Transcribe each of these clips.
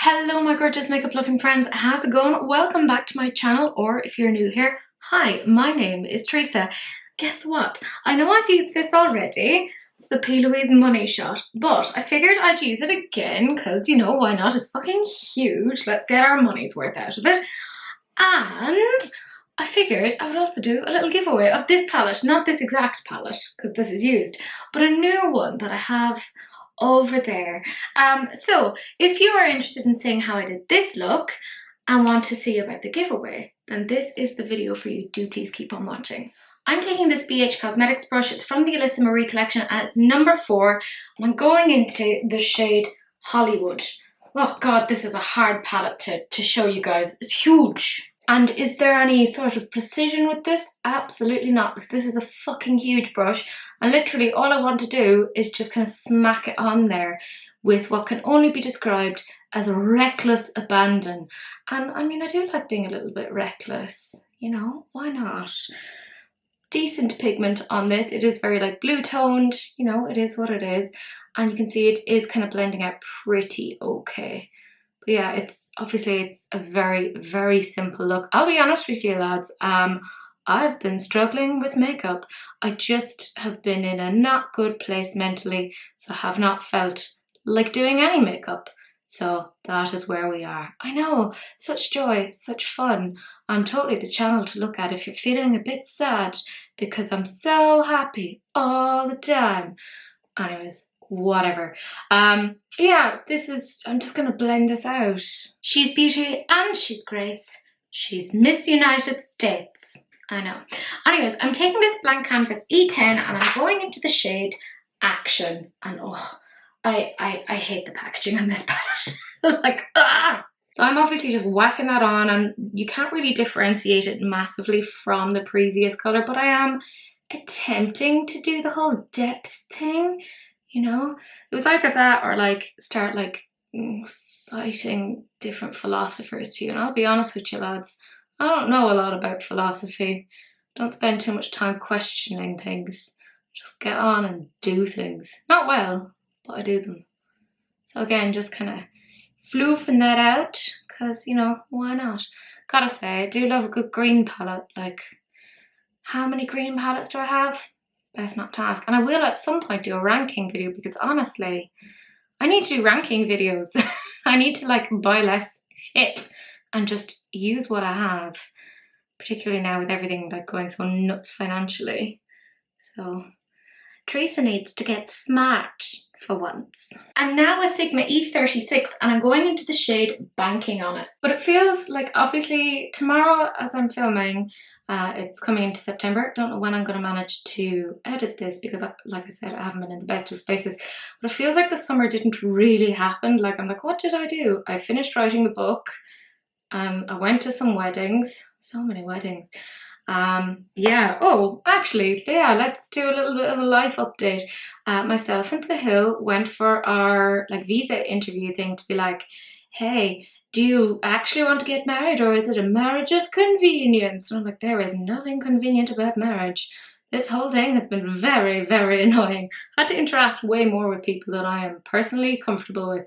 Hello my gorgeous makeup loving friends, how's it going? Welcome back to my channel, or if you're new here, hi, my name is Teresa. Guess what? I know I've used this already. It's the PLouise Money Shot, but I figured I'd use it again because, you know, why not? It's fucking huge. Let's get our money's worth out of it. And I figured I would also do a little giveaway of this palette, not this exact palette because this is used, but a new one that I have over there. So if you are interested in seeing how I did this look and want to see about the giveaway, then this is the video for you. Do please keep on watching. I'm taking this BH Cosmetics brush. It's from the Alyssa Marie collection and it's number 4, and I'm going into the shade Hollywood. Oh god, this is a hard palette to show you guys. It's huge. And is there any sort of precision with this? Absolutely not, because this is a fucking huge brush, and literally all I want to do is just kind of smack it on there with what can only be described as reckless abandon. And I mean, I do like being a little bit reckless, you know, why not? Decent pigment on this. It is very like blue toned, you know, it is what it is, and you can see it is kind of blending out pretty okay. But yeah, it's a very, very simple look. I'll be honest with you lads, I've been struggling with makeup. I just have been in a not good place mentally, so I have not felt like doing any makeup. So that is where we are. I know, such joy, such fun. I'm totally the channel to look at if you're feeling a bit sad, because I'm so happy all the time. Anyways, whatever. Yeah, I'm just gonna blend this out. She's beauty and she's grace. She's Miss United States. I know. Anyways, I'm taking this blank canvas E10 and I'm going into the shade Action. And oh, I hate the packaging on this palette. Like, ah! So I'm obviously just whacking that on, and you can't really differentiate it massively from the previous colour, but I am attempting to do the whole depth thing, you know? It was either that or like start like citing different philosophers to you, and I'll be honest with you lads, I don't know a lot about philosophy. Don't spend too much time questioning things. Just get on and do things. Not well, but I do them. So again, just kind of floofing that out, because, you know, why not? Gotta say, I do love a good green palette. Like, how many green palettes do I have? Best not to ask. And I will at some point do a ranking video, because honestly, I need to do ranking videos. I need to like buy less shit and just use what I have, particularly now with everything like going so nuts financially. So Teresa needs to get smart for once. And now a Sigma E36, and I'm going into the shade Banking on it. But it feels like, obviously tomorrow as I'm filming, it's coming into September. Don't know when I'm going to manage to edit this, because like I said, I haven't been in the best of spaces. But it feels like the summer didn't really happen. Like, I'm like, what did I do? I finished writing the book. I went to some weddings. So many weddings. Yeah, oh, actually, yeah, let's do a little bit of a life update. Myself and Sahil went for our like visa interview thing to be like, hey, do you actually want to get married, or is it a marriage of convenience? And I'm like, there is nothing convenient about marriage. This whole thing has been very, very annoying. I had to interact way more with people than I am personally comfortable with.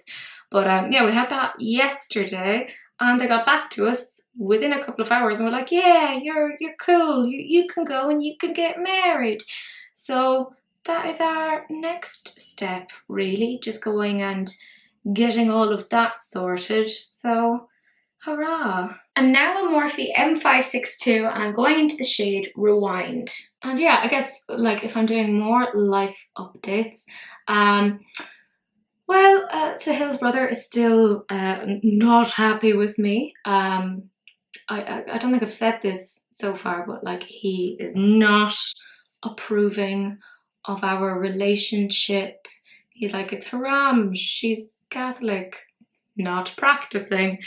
But yeah, we had that yesterday, and they got back to us within a couple of hours and we're like, yeah, you're cool, you can go and you can get married. So that is our next step, really, just going and getting all of that sorted. So hurrah. And now a Morphe M562, and I'm going into the shade Rewind. And yeah, I guess like if I'm doing more life updates, well, Sahil's brother is still not happy with me. I don't think I've said this so far, but like, he is not approving of our relationship. He's like, it's haram, she's Catholic, not practicing.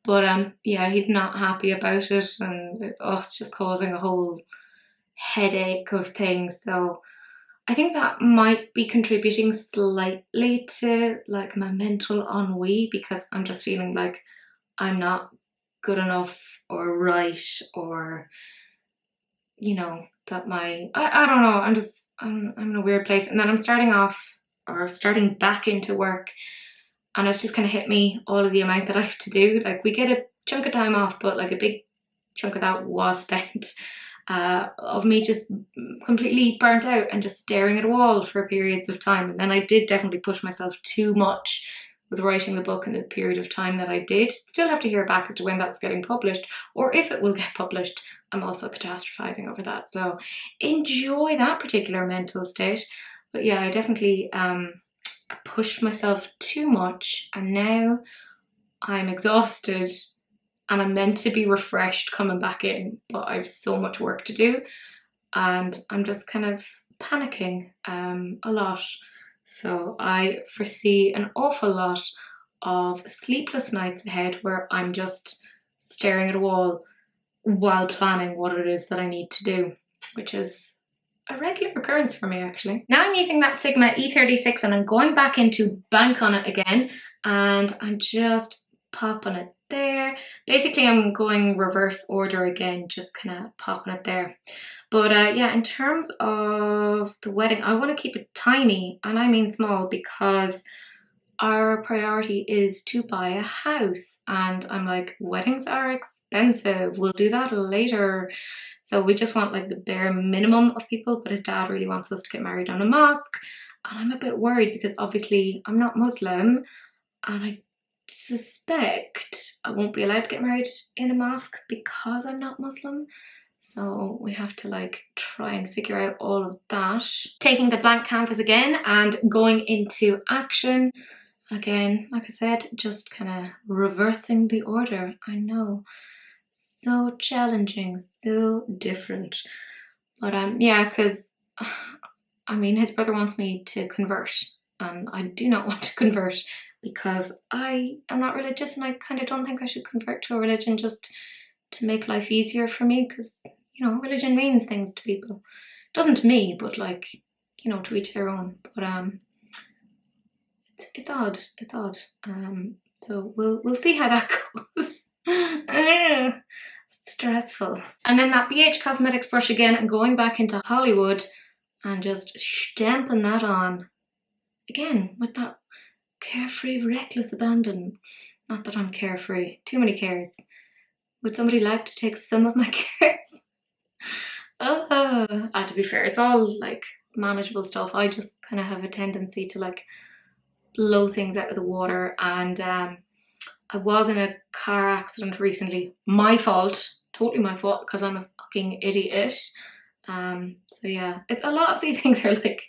But yeah, he's not happy about it, and it's just causing a whole headache of things. So I think that might be contributing slightly to like my mental ennui, because I'm just feeling like I'm not good enough or right, or, you know, that I don't know, I'm in a weird place. And then I'm starting back into work And it's just kind of hit me all of the amount that I have to do. Like, we get a chunk of time off, but like a big chunk of that was spent of me just completely burnt out and just staring at a wall for periods of time. And then I did definitely push myself too much with writing the book in the period of time that I did. Still have to hear back as to when that's getting published or if it will get published. I'm also catastrophizing over that. So enjoy that particular mental state. But yeah, I definitely pushed myself too much, and now I'm exhausted and I'm meant to be refreshed coming back in, but I've so much work to do and I'm just kind of panicking a lot. So I foresee an awful lot of sleepless nights ahead where I'm just staring at a wall while planning what it is that I need to do, which is a regular occurrence for me actually. Now I'm using that Sigma E36 and I'm going back into bank on it again, and I'm just popping it there. Basically I'm going reverse order again, just kind of popping it there. But yeah, in terms of the wedding, I want to keep it tiny, and I mean small, because our priority is to buy a house, and I'm like, weddings are expensive, we'll do that later. So we just want like the bare minimum of people, but his dad really wants us to get married on a mosque, and I'm a bit worried because obviously I'm not Muslim, and I suspect I won't be allowed to get married in a mosque because I'm not Muslim. So we have to like try and figure out all of that. Taking the blank canvas again and going into action. Again, like I said, just kind of reversing the order. I know, so challenging, so different. But yeah, because I mean, his brother wants me to convert, and I do not want to convert because I am not religious, and I kind of don't think I should convert to a religion just to make life easier for me, because, you know, religion means things to people. It doesn't to me, but like, you know, to each their own. But it's odd. It's odd. So we'll see how that goes. Stressful. And then that BH Cosmetics brush again, and going back into Hollywood and just stamping that on again with that carefree, reckless abandon. Not that I'm carefree. Too many cares. Would somebody like to take some of my cares? To be fair, it's all like manageable stuff. I just kind of have a tendency to like blow things out of the water, and I was in a car accident recently. My fault, totally my fault, because I'm a fucking idiot. So yeah, it's a lot of these things are like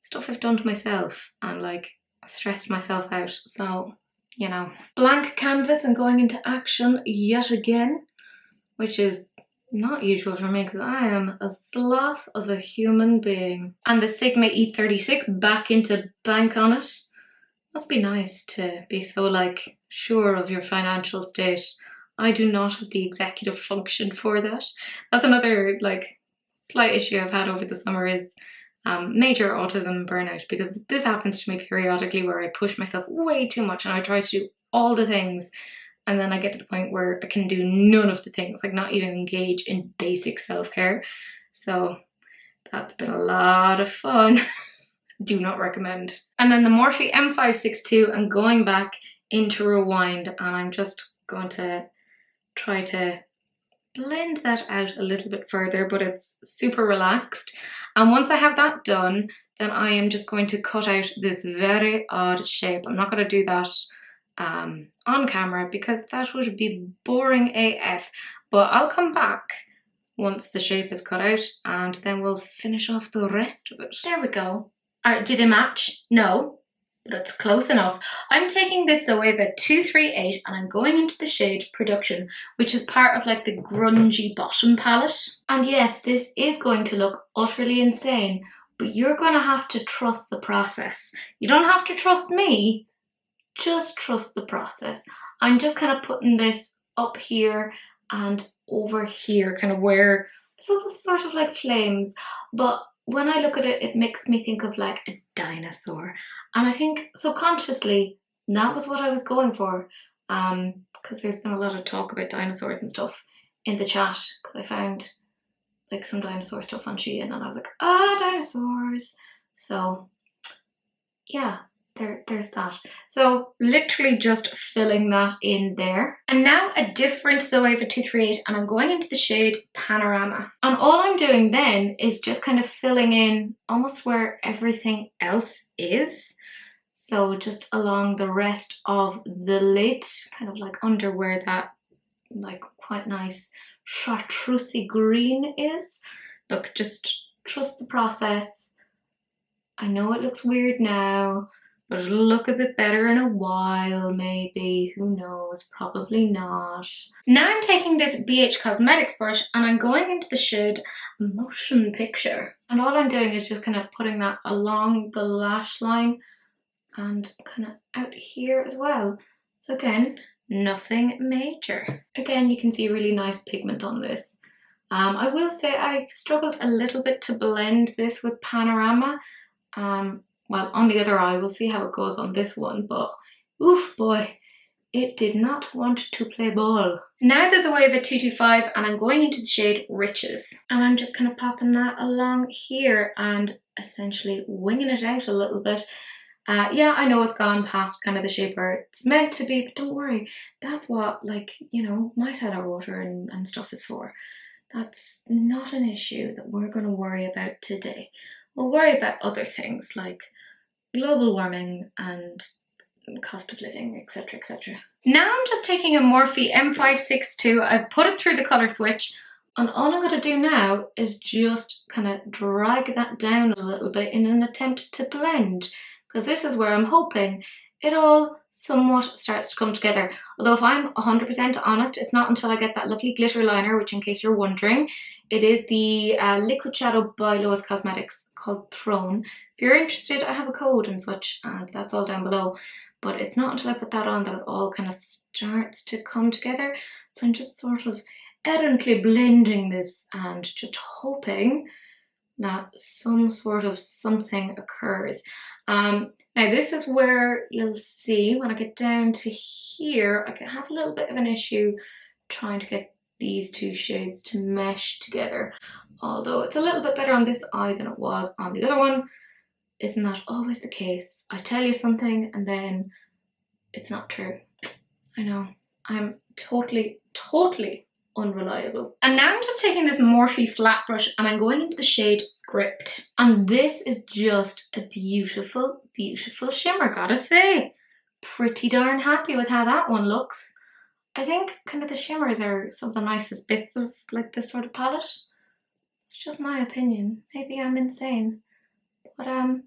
stuff I've done to myself and like stressed myself out. So, you know, blank canvas and going into action yet again, which is not usual for me because I am a sloth of a human being. And the Sigma E36 back into bank on it. Must be nice to be so like sure of your financial state. I do not have the executive function for that. That's another like slight issue I've had over the summer, is major autism burnout, because this happens to me periodically where I push myself way too much and I try to do all the things, and then I get to the point where I can do none of the things, like not even engage in basic self-care. So that's been a lot of fun. Do not recommend. And then the Morphe M562 and going back into Rewind, and I'm just going to try to blend that out a little bit further, but it's super relaxed. And once I have that done, then I am just going to cut out this very odd shape. I'm not going to do that on camera because that would be boring AF, but I'll come back once the shape is cut out and then we'll finish off the rest of it. There we go. Do they match? No, but it's close enough. I'm taking this away the 238 and I'm going into the shade Production, which is part of like the grungy bottom palette. And yes, this is going to look utterly insane, but you're going to have to trust the process. You don't have to trust me, just trust the process. I'm just kind of putting this up here and over here, kind of where, so it's sort of like flames, but when I look at it, it makes me think of like a dinosaur. And I think subconsciously that was what I was going for. Because there's been a lot of talk about dinosaurs and stuff in the chat. Because I found like some dinosaur stuff on Shein and I was like, dinosaurs. So yeah, there's that. So literally just filling that in there. And now a different Zoeva 238, and I'm going into the shade Panorama. And all I'm doing then is just kind of filling in almost where everything else is. So just along the rest of the lid, kind of like under where that like quite nice chartreusey green is. Look, just trust the process. I know it looks weird now, but it'll look a bit better in a while, maybe. Who knows? Probably not. Now I'm taking this BH Cosmetics brush and I'm going into the shade Motion Picture. And all I'm doing is just kind of putting that along the lash line and kind of out here as well. So again, nothing major. Again, you can see really nice pigment on this. I will say I struggled a little bit to blend this with Panorama. Well, on the other eye, we'll see how it goes on this one, but oof boy, it did not want to play ball. Now there's a Zoeva 225 and I'm going into the shade Riches. And I'm just kind of popping that along here and essentially winging it out a little bit. Yeah, I know it's gone past kind of the shape where it's meant to be, but don't worry. That's what, like, you know, micellar water and stuff is for. That's not an issue that we're going to worry about today. We'll worry about other things like global warming and cost of living, etc, etc. Now I'm just taking a Morphe M562. I've put it through the colour switch, and all I'm going to do now is just kind of drag that down a little bit in an attempt to blend, because this is where I'm hoping it all somewhat starts to come together. Although if I'm 100% honest, it's not until I get that lovely glitter liner, which in case you're wondering, it is the Liquid Shadow by PLouise Cosmetics. It's called Throne. If you're interested, I have a code and such, and that's all down below. But it's not until I put that on that it all kind of starts to come together. So I'm just sort of errantly blending this and just hoping that some sort of something occurs. Now this is where you'll see when I get down to here, I can have a little bit of an issue trying to get these two shades to mesh together. Although it's a little bit better on this eye than it was on the other one. Isn't that always the case? I tell you something and then it's not true. I know, I'm totally unreliable. And now I'm just taking this Morphe flat brush and I'm going into the shade Script. And this is just a beautiful, beautiful shimmer, gotta say. Pretty darn happy with how that one looks. I think kind of the shimmers are some of the nicest bits of like this sort of palette. It's just my opinion. Maybe I'm insane. But I'm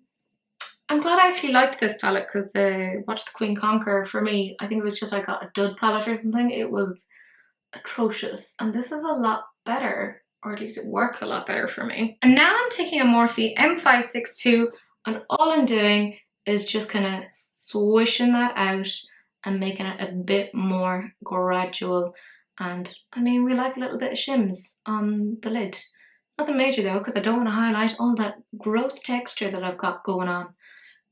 glad I actually liked this palette, because the Watch the Queen Conquer, for me, I think it was just I got a dud palette or something. It was atrocious, and this is a lot better, or at least it works a lot better for me. And now I'm taking a Morphe M562 and all I'm doing is just kind of swishing that out and making it a bit more gradual. And I mean, we like a little bit of shims on the lid. Nothing major though, because I don't want to highlight all that gross texture that I've got going on.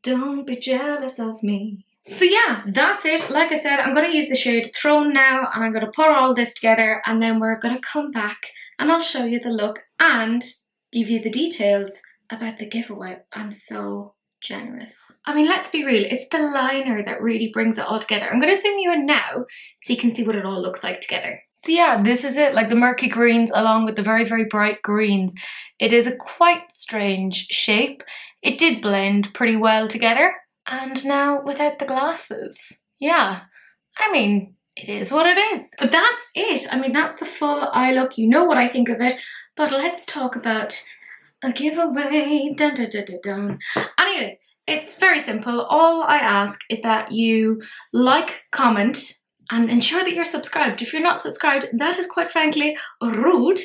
Don't be jealous of me. So yeah, that's it. Like I said, I'm going to use the shade Throne now and I'm going to put all this together, and then we're going to come back and I'll show you the look and give you the details about the giveaway. I'm so generous. I mean, let's be real, it's the liner that really brings it all together. I'm going to zoom you in now so you can see what it all looks like together. So yeah, this is it, like the murky greens along with the very, very bright greens. It is a quite strange shape. It did blend pretty well together. And now without the glasses. Yeah, I mean, it is what it is. But that's it. I mean, that's the full eye look. You know what I think of it. But let's talk about a giveaway. Dun, dun, dun, dun, dun. Anyways, it's very simple. All I ask is that you like, comment, and ensure that you're subscribed. If you're not subscribed, that is quite frankly rude.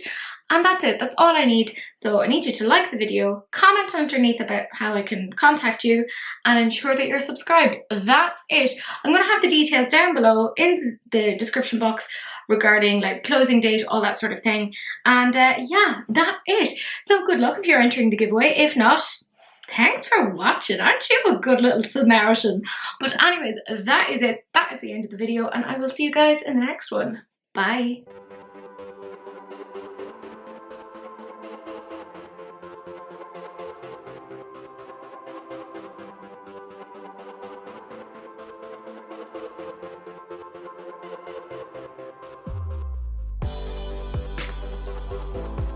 And that's it, that's all I need. So I need you to like the video, comment underneath about how I can contact you, and ensure that you're subscribed. That's it. I'm gonna have the details down below in the description box regarding like closing date, all that sort of thing. And yeah, that's it. So good luck if you're entering the giveaway. If not, thanks for watching. Aren't you a good little Samaritan? But anyways, that is it. That is the end of the video, and I will see you guys in the next one. Bye.